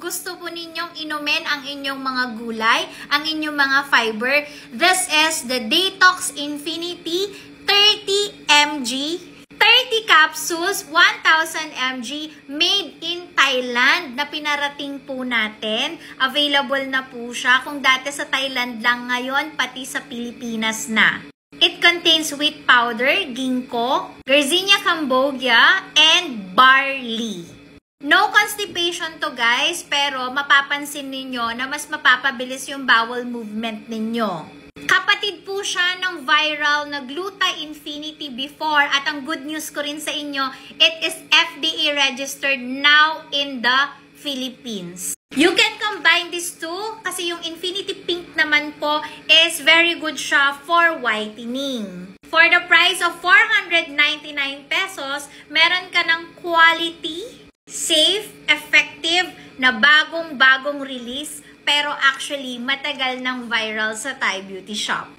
gusto po ninyong inumin ang inyong mga gulay, ang inyong mga fiber, this is the Detox Infinity 30 mg. 30 capsules, 1,000 mg, made in Thailand na pinarating po natin. Available na po siya. Kung dati sa Thailand lang, ngayon pati sa Pilipinas na. It contains wheat powder, ginkgo, Garcinia cambogia, and barley. No constipation to guys, pero mapapansin ninyo na mas mapapabilis yung bowel movement ninyo. Kapatid po siya ng viral na Gluta Infinity before, at ang good news ko rin sa inyo, it is FDA registered now in the Philippines. You can combine these two kasi yung Infinity Pink naman po is very good siya for whitening. For the price of 499 pesos, meron ka ng quality, safe, effective na bagong-bagong release, pero actually matagal ng viral sa Thai Beauty Shop.